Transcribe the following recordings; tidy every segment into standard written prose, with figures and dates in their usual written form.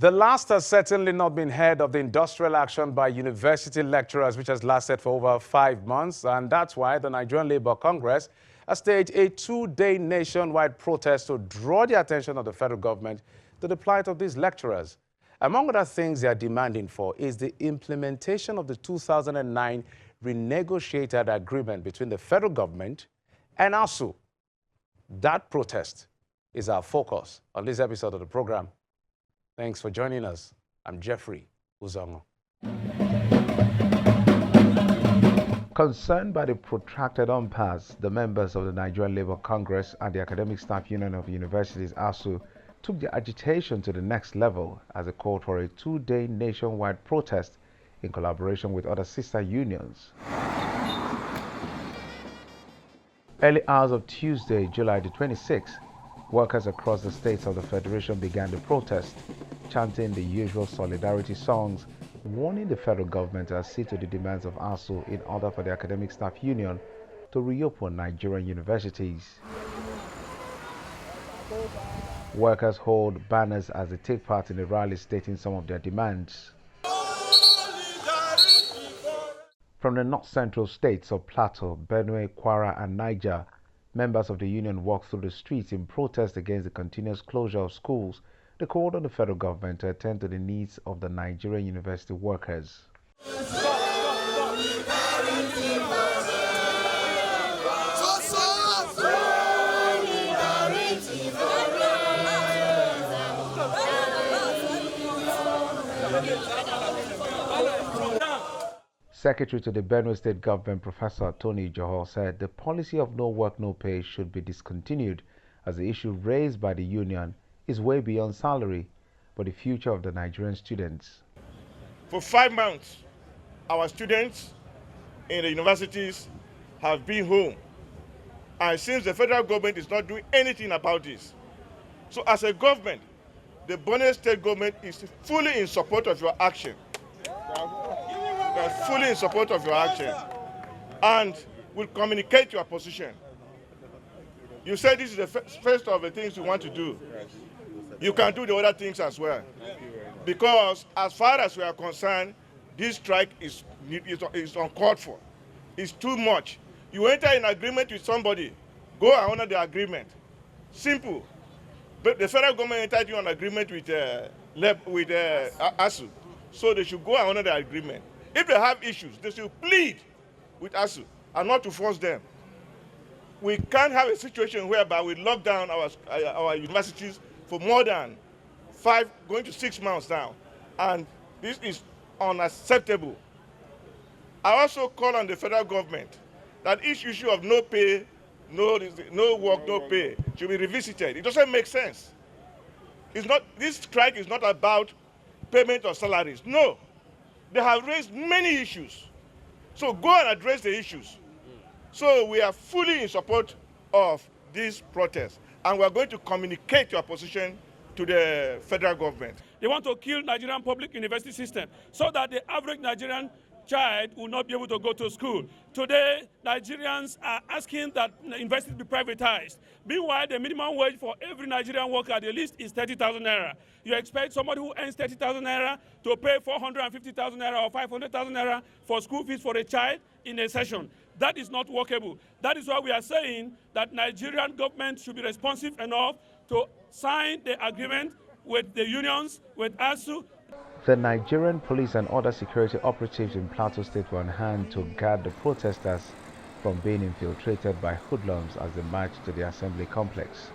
The last has certainly not been heard of the industrial action by university lecturers, which has lasted for over 5 months. And that's why the Nigerian Labour Congress has staged a 2-day nationwide protest to draw the attention of the federal government to the plight of these lecturers. Among other things they are demanding for is the implementation of the 2009 renegotiated agreement between the federal government and ASUU. That protest is our focus on this episode of the program. Thanks for joining us. I'm Jeffrey Uzongo. Concerned by the protracted impasse, the members of the Nigerian Labour Congress and the Academic Staff Union of Universities, ASUU, took their agitation to the next level as they called for a 2-day nationwide protest in collaboration with other sister unions. Early hours of Tuesday, July the 26th, workers across the states of the Federation began the protest, chanting the usual solidarity songs, warning the federal government to accede to the demands of ASUU in order for the Academic Staff Union to reopen Nigerian universities. Workers hold banners as they take part in the rally stating some of their demands. From the north-central states of Plateau, Benue, Kwara and Niger, members of the union walked through the streets in protest against the continuous closure of schools. They called on the federal government to attend to the needs of the Nigerian university workers. Secretary to the Benue State Government, Professor Tony Johor, said the policy of no work, no pay should be discontinued as the issue raised by the union is way beyond salary but the future of the Nigerian students. For 5 months, our students in the universities have been home, and since the federal government is not doing anything about this. So as a government, the Benue State government is fully in support of your action. We are fully in support of your action and will communicate your position. You said this is the first of the things you want to do. You can do the other things as well. Because as far as we are concerned, this strike is uncalled for. It's too much. You enter an agreement with somebody, go and honor the agreement. Simple. But the federal government entered you an agreement with ASUU, so they should go and honor the agreement. If they have issues, they should plead with ASUU and not to force them. We can't have a situation whereby we lock down our universities for more than 5, going to 6 months now. And this is unacceptable. I also call on the federal government that each issue of no pay, no work, no pay should be revisited. It doesn't make sense. This strike is not about payment of salaries. No. They have raised many issues. So go and address the issues. So we are fully in support of this protest, and we are going to communicate your position to the federal government. They want to kill Nigerian public university system so that the average Nigerian child will not be able to go to school. Today, Nigerians are asking that universities be privatized. Meanwhile, the minimum wage for every Nigerian worker at the least is 30,000 naira. You expect somebody who earns 30,000 naira to pay 450,000 naira or 500,000 naira for school fees for a child in a session. That is not workable. That is why we are saying that Nigerian government should be responsive enough to sign the agreement with the unions, with ASUU. The Nigerian police and other security operatives in Plateau State were on hand to guard the protesters from being infiltrated by hoodlums as they marched to the assembly complex.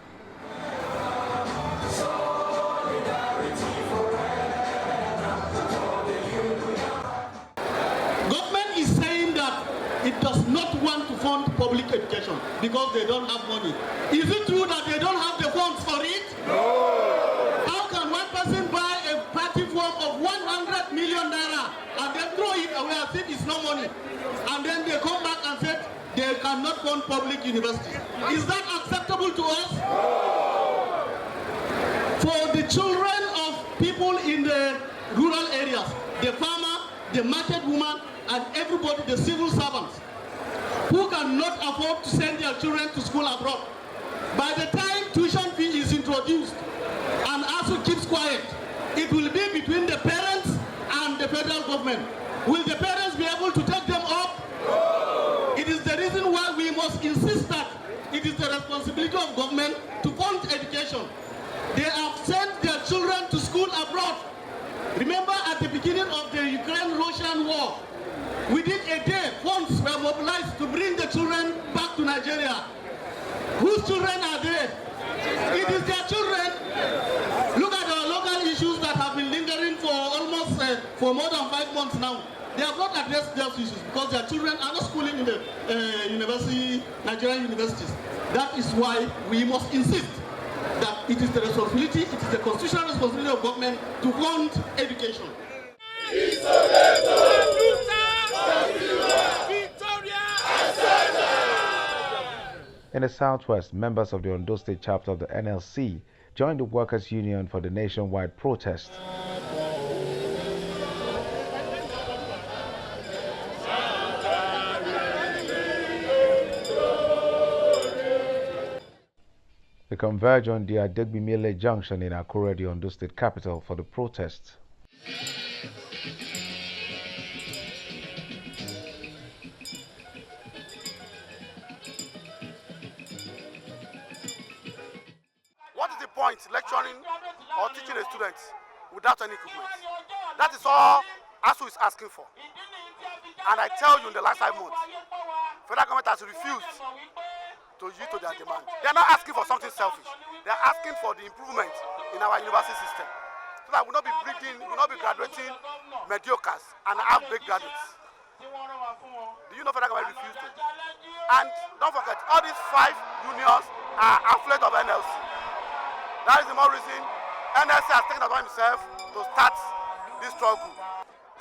Government is saying that it does not want to fund public education because they don't have money. Is it true that they don't have the funds for it? No. How can one person buy a party form of 100 million naira and then throw it away as if it's no money? And then they come back and say they cannot fund public universities. Is that acceptable to us? No. For the children of people in the rural areas, the farmer, the market woman, and everybody, the civil servants, who cannot afford to send their children to school abroad. By the time tuition fee is introduced and ASUU keeps quiet, it it will be between the parents and the federal government. Will the parents be able to take them up? It is the reason why we must insist that it is the responsibility of government to fund education. They have sent their children to school abroad. Remember at the beginning of the Ukraine-Russian war, within a day, funds were mobilized to bring the children back to Nigeria. Whose children are they? It is their children. Look at our local issues that have been lingering for almost for more than 5 months now. They have not addressed those issues because their children are not schooling in the Nigerian universities. That is why we must insist that it is the responsibility, it is the constitutional responsibility of government to fund education. In the southwest, members of the Ogun State chapter of the NLC joined the Workers' Union for the nationwide protest. They converge on the Adegbimile Junction in Akure, the Ondo State capital, for the protest. What is the point lecturing or teaching a student without any equipment? That is all ASUU is asking for. And I tell you, in the last 5 months, federal government has refused to yield to their demand. They are not asking for something selfish. They are asking for the improvement in our university system, so that we will not be breeding, we will not be graduating mediocres and half-baked graduates. Do you know federal government refused to? And don't forget, all these 5 unions are affiliates of NLC. That is the more reason NLC has taken it upon himself to start this struggle.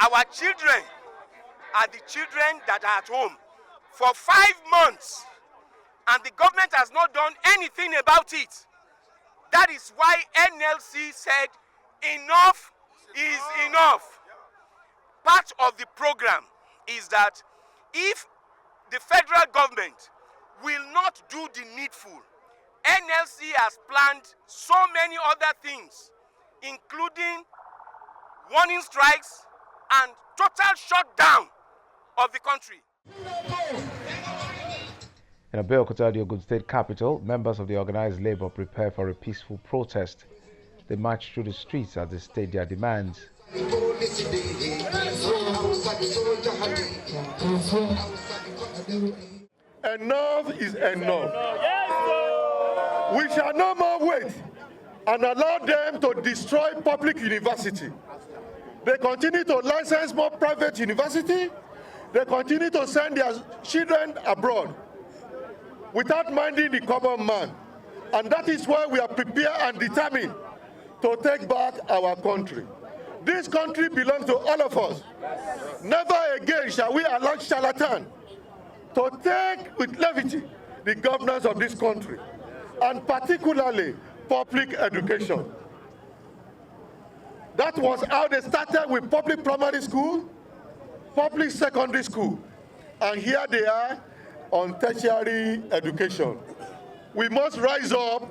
Our children are the children that are at home for 5 months, and the government has not done anything about it. That is why NLC said enough is enough. Part of the program is that if the federal government will not do the needful, NLC has planned so many other things, including warning strikes and total shutdown of the country. In Abeokuta, the Ogun State capital, members of the organized labor prepare for a peaceful protest. They march through the streets as they state their demands. Enough is enough. We shall no more wait and allow them to destroy public university. They continue to license more private university. They continue to send their children abroad without minding the common man. And that is why we are prepared and determined to take back our country. This country belongs to all of us. Never again shall we allow charlatans to take with levity the governance of this country, and particularly public education. That was how they started with public primary school, public secondary school, and here they are on tertiary education. We must rise up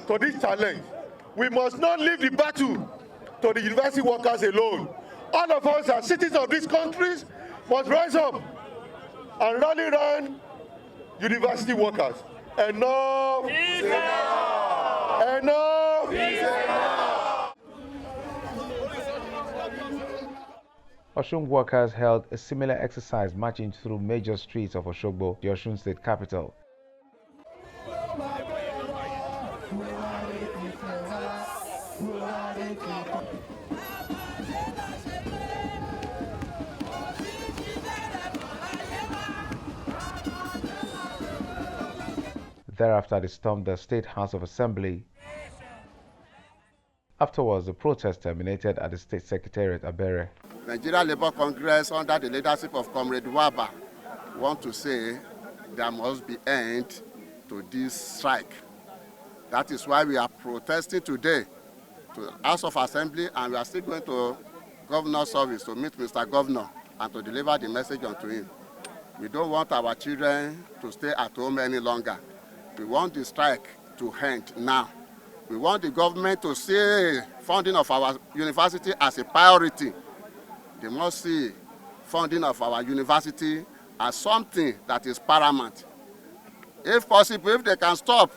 to this challenge. We must not leave the battle to the university workers alone. All of us as citizens of these countries must rise up and rally around university workers. Enough is enough. Enough is enough. Osun workers held a similar exercise marching through major streets of Osogbo, the Osun State capital. Thereafter, they stormed the State House of Assembly. Afterwards, the protest terminated at the State Secretariat, Abere. Nigeria Labour Congress, under the leadership of Comrade Waba, want to say there must be end to this strike. That is why we are protesting today to the House of Assembly, and we are still going to Governor's office to meet Mr. Governor and to deliver the message unto him. We don't want our children to stay at home any longer. We want the strike to end now. We want the government to see funding of our university as a priority. They must see funding of our university as something that is paramount. If possible, if they can stop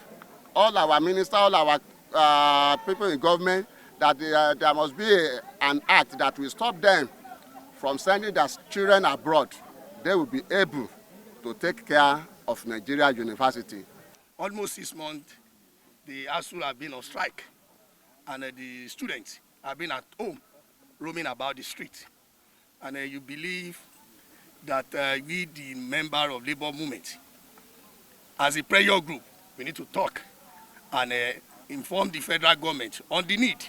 all our ministers, all our people in government, that there must be an act that will stop them from sending their children abroad, they will be able to take care of Nigeria University. Almost 6 months, the ASUU have been on strike, and the students have been at home, roaming about the street. And you believe that we, the member of labor movement, as a pressure group, we need to talk and inform the federal government on the need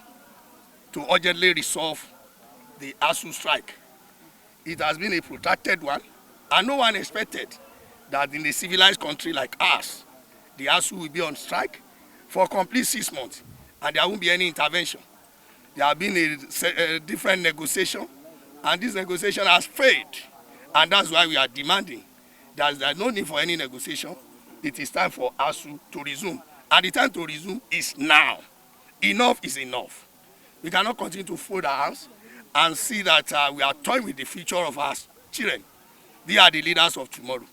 to urgently resolve the ASUU strike. It has been a protracted one, and no one expected that in a civilized country like ours, the ASUU will be on strike for a complete 6 months, and there won't be any intervention. There have been a different negotiation, and this negotiation has failed, and that's why we are demanding that there's no need for any negotiation. It is time for ASUU to resume, and the time to resume is now. Enough is enough. We cannot continue to fold our hands and see that we are toying with the future of our children. They are the leaders of tomorrow.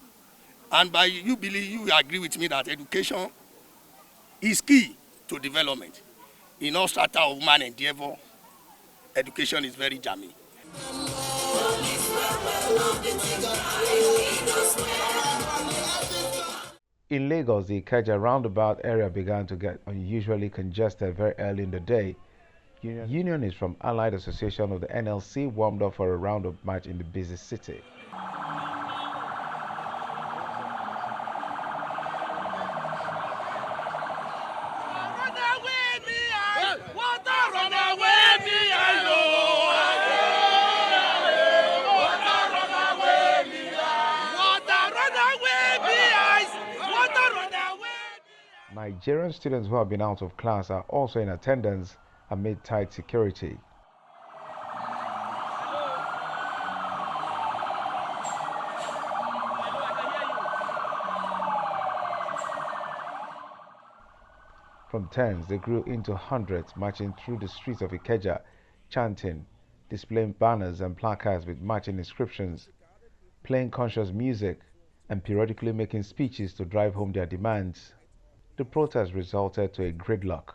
And by you agree with me that education is key to development. In all strata of human endeavor, education is very germane. In Lagos, the Ikeja roundabout area began to get unusually congested very early in the day. Unionists from Allied Association of the NLC warmed up for a round of march in the busy city. Nigerian students who have been out of class are also in attendance amid tight security. From tens, they grew into hundreds, marching through the streets of Ikeja, chanting, displaying banners and placards with matching inscriptions, playing conscious music, and periodically making speeches to drive home their demands. The protest resulted to a gridlock.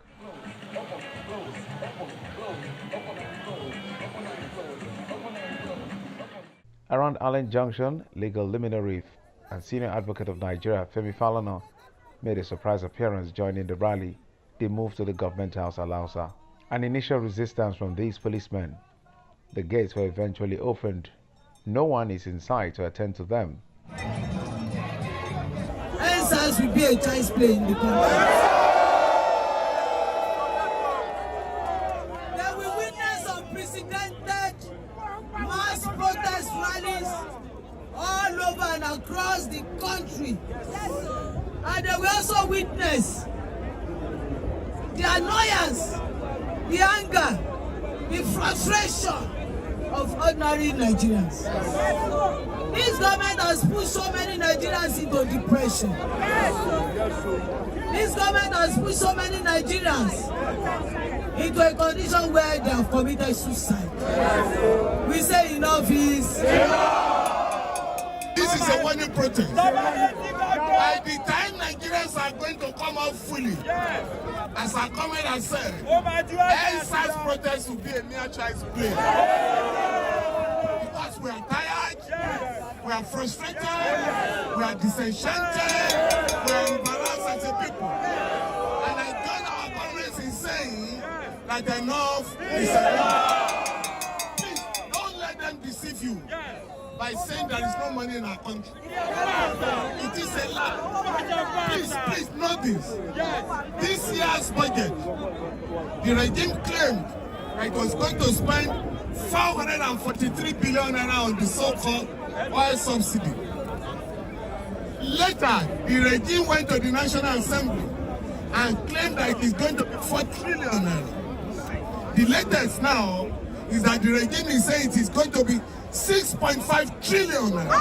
Around Allen Junction, legal luminary and senior advocate of Nigeria, Femi Falana, made a surprise appearance joining the rally. They moved to the government house Alausa. An initial resistance from these policemen. The gates were eventually opened. No one is in sight to attend to them. NSAS will be a child's play in the country. There will witness unprecedented mass protest rallies all over and across the country. And they will also witness the annoyance, the anger, the frustration of ordinary Nigerians. This government has pushed so many Nigerians into depression. This government has pushed so many Nigerians into a condition where they have committed suicide. We say enough is enough. This is a warning protest. By the time Nigerians are going to come out fully, as our comment has said, NSAS protest will be a mere child's play. Because we are tired, we are frustrated, we are disenchanted, we are embarrassed as a people. And I join our comrades in saying that enough is enough. Please, don't let them deceive you by saying there is no money in our country. It is a lie. Please know this. This year's budget, the regime claimed that it was going to spend 443 billion naira on the so-called oil subsidy. Later, the regime went to the National Assembly and claimed that it is going to be 4 trillion naira. The latest now is that the regime is saying it is going to be 6.5 trillion naira.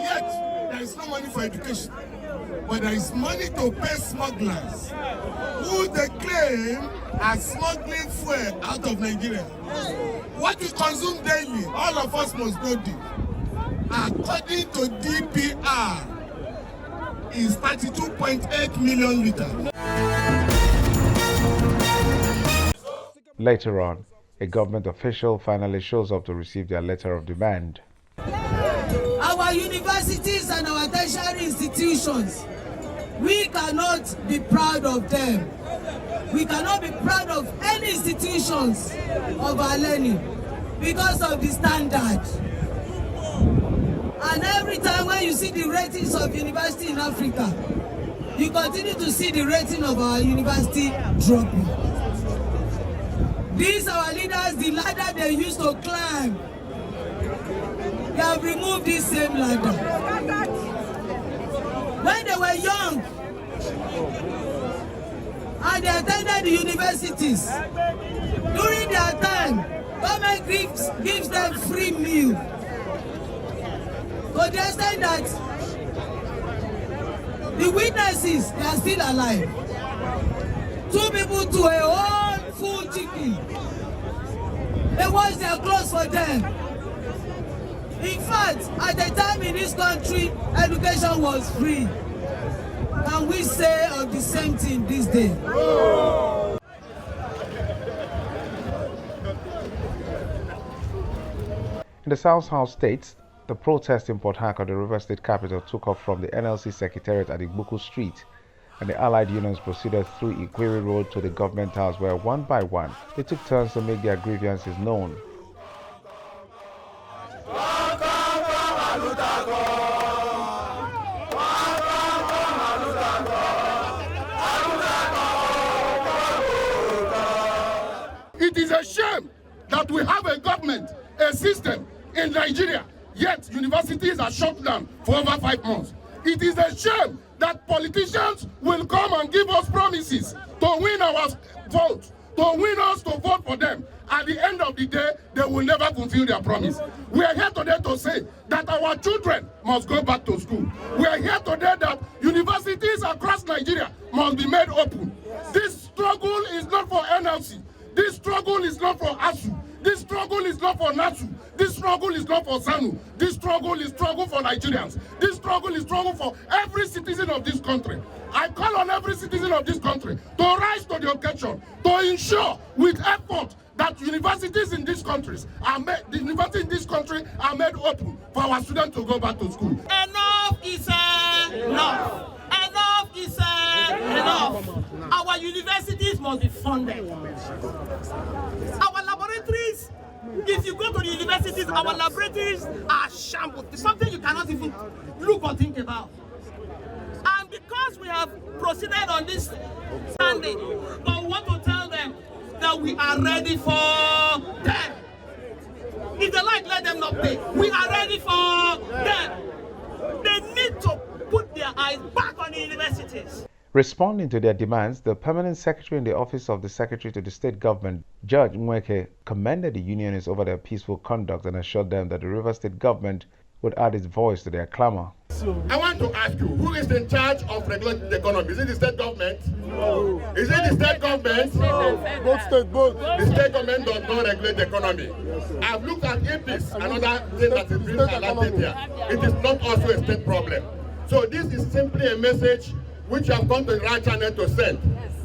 Yet, there is no money for education. but there is money to pay smugglers who they claim are smuggling fuel out of Nigeria. What we consume daily, all of us must know this. According to DPR, is 32.8 million liters. Later on, a government official finally shows up to receive their letter of demand. Our universities and our tertiary institutions, we cannot be proud of them. We cannot be proud of any institutions of our learning because of the standard. And every time when you see the ratings of university in Africa, you continue to see the rating of our university dropping. These our leaders, the ladder they used to climb, they have removed this same ladder. When they were young and they attended the universities, during their time, government gives them free meal. To the extent that the witnesses, they are still alive. 2 people to a whole full chicken. They wash their clothes for them. In fact, at the time in this country, education was free. Can we say of the same thing this day? In the South states, the protest in Port Harcourt, the River State capital, took off from the NLC Secretariat at Ogun Street, and the allied unions proceeded through Iquiri Road to the government house, where one by one they took turns to make their grievances known. It is a shame that we have a government, a system in Nigeria, yet universities are shut down for over 5 months. It is a shame that politicians will come and give us promises to win our vote, to win us to vote for them. At the end of the day, they will never fulfill their promise. We are here today to say that our children must go back to school. We are here today that universities across Nigeria must be made open. This struggle is not for NLC. This struggle is not for ASUU. This struggle is not for NASU. This struggle is not for SANU. This struggle is struggle for Nigerians. This struggle is struggle for every citizen of this country. I call on every citizen of this country to rise to the occasion, to ensure with effort that universities in these countries are made, the universities in this country are made open for our students to go back to school. Enough is enough. Enough is enough. Our universities must be funded. Our laboratories, if you go to the universities, our laboratories are shambles. It's something you cannot even look or think about. And because we have proceeded on this standing, but we want to tell them that we are ready for them. If they like, let them not pay. We are ready for them. They need to put their eyes back on the universities. Responding to their demands, the permanent secretary in the office of the secretary to the state government, Judge Nweke, commended the unionists over their peaceful conduct and assured them that the River State government would add its voice to their clamor. I want to ask you, who is in charge of regulating the economy? Is it the state government? No. Is it the state government? No. Both. The state government does not regulate the economy. I've looked at EPIS, another thing that is being highlighted here. It is not also a state problem. So this is simply a message which I've come to the right channel to send.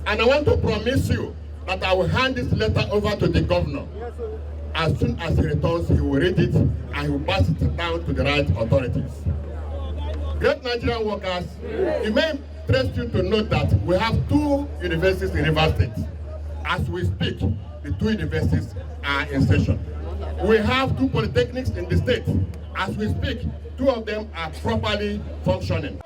And I want to promise you that I will hand this letter over to the governor. As soon as he returns, he will read it and he will pass it down to the right authorities. Great Nigerian workers, it may interest you to note that we have 2 universities in River State. As we speak, the 2 universities are in session. We have 2 polytechnics in the state. As we speak, 2 of them are properly functioning.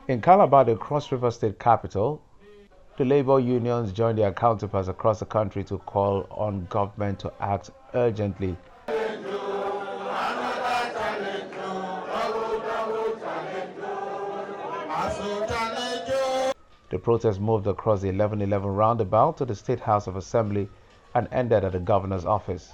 In Calabar, the Cross River State capital, the labor unions joined their counterparts across the country to call on government to act urgently. The protest moved across the 1111 roundabout to the State House of Assembly and ended at the governor's office.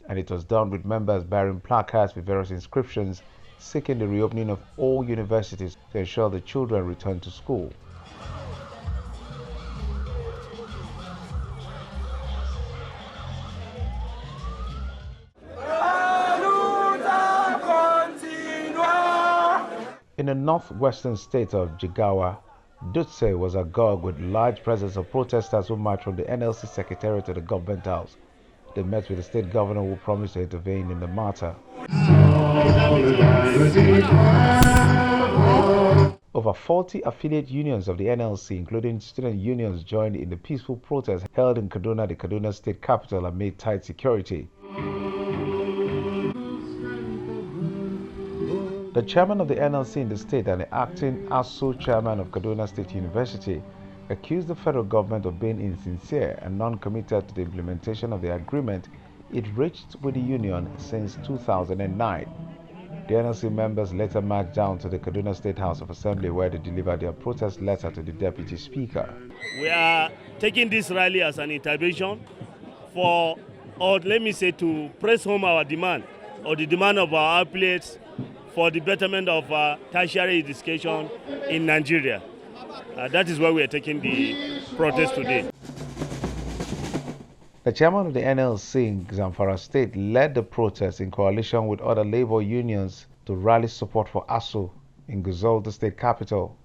And it was done with members bearing placards with various inscriptions seeking the reopening of all universities to ensure the children return to school. In the northwestern state of Jigawa, Dutse was agog with large presence of protesters who marched from the NLC secretariat to the government house. They met with the state governor who promised to intervene in the matter. Over 40 affiliate unions of the NLC, including student unions, joined in the peaceful protest held in Kaduna, the Kaduna state capital, amid tight security. The chairman of the NLC in the state and the acting ASUU chairman of Kaduna State University accused the federal government of being insincere and non-committed to the implementation of the agreement it reached with the union since 2009. The NLC members later marched down to the Kaduna State House of Assembly, where they delivered their protest letter to the Deputy Speaker. We are taking this rally as an intervention for, or let me say, to press home our demand, or the demand of our affiliates for the betterment of tertiary education in Nigeria. That is why we are taking the protest today. The chairman of the NLC in Zamfara State led the protest in coalition with other labor unions to rally support for ASUU in Gusau, the state capital.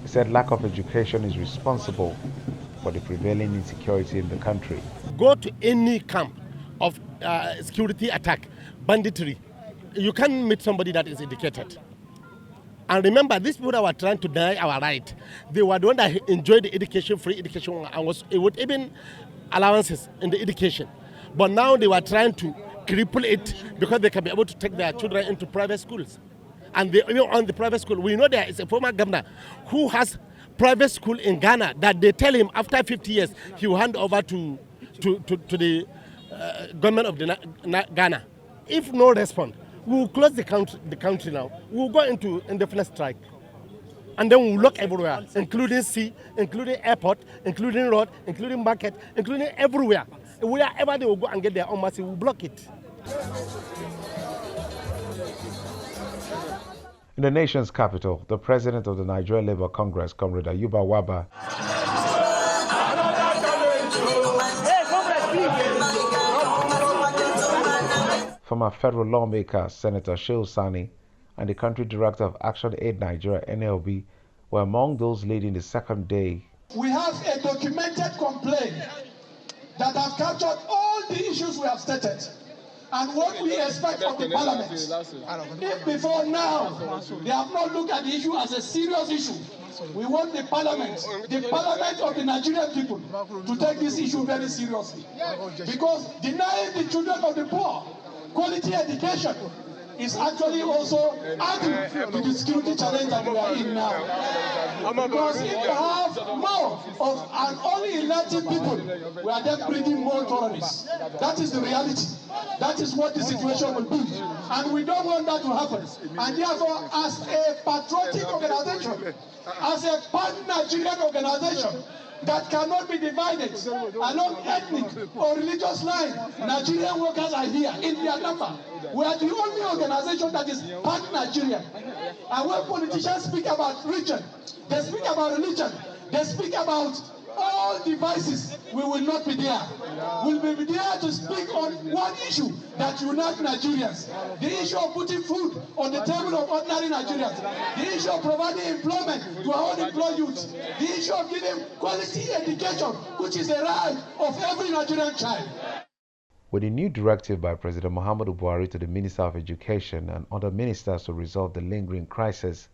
He said lack of education is responsible for the prevailing insecurity in the country. Go to any camp of security attack, banditry, you can't meet somebody that is educated. And remember, these people that were trying to deny our right, they were the ones that enjoyed the education, free education, and was with even allowances in the education. But now they were trying to cripple it because they can be able to take their children into private schools. And they, even on the private school, we know there is a former governor who has private school in Ghana that they tell him after 50 years he will hand over to the government of Ghana. If no response, we will close the country now. We will go into indefinite strike. And then we will lock everywhere, including sea, including airport, including road, including market, including everywhere. Wherever they will go and get their own mercy, we will block it. In the nation's capital, the president of the Nigerian Labour Congress, Comrade Ayuba Waba, former federal lawmaker Senator Shehu Sani, and the country director of Action Aid Nigeria, NLB, were among those leading the second day. We have a documented complaint that have captured all the issues we have stated and what we expect from the parliament. If before now they have not looked at the issue as a serious issue, we want the parliament of the Nigerian people to take this issue very seriously. Because denying the children of the poor quality education is actually also adding to the security challenge that we are in now. Because if you have more of an only elected people, we are then breeding more terrorists. That is the reality. That is what the situation will be. And we don't want that to happen. And therefore, as a patriotic organization, as a pan-Nigerian organization, that cannot be divided along ethnic or religious lines. Nigerian workers are here in their number. We are the only organization that is pan-Nigerian. And when politicians speak about region, they speak about religion, they speak about all devices, we will not be there. We'll be there to speak on one issue that unites Nigerians. The issue of putting food on the table of ordinary Nigerians. The issue of providing employment to our unemployed youth. The issue of giving quality education, which is a right of every Nigerian child. With a new directive by President Muhammadu Buhari to the Minister of Education and other ministers to resolve the lingering crisis,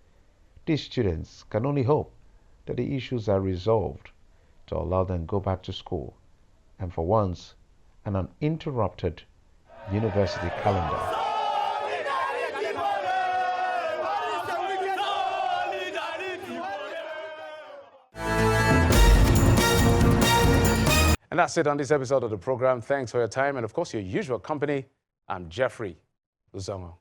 these students can only hope that the issues are resolved to allow them to go back to school and for once an uninterrupted university calendar. And that's it on this episode of the program. Thanks for your time and of course your usual company. I'm Jeffrey Uzongo.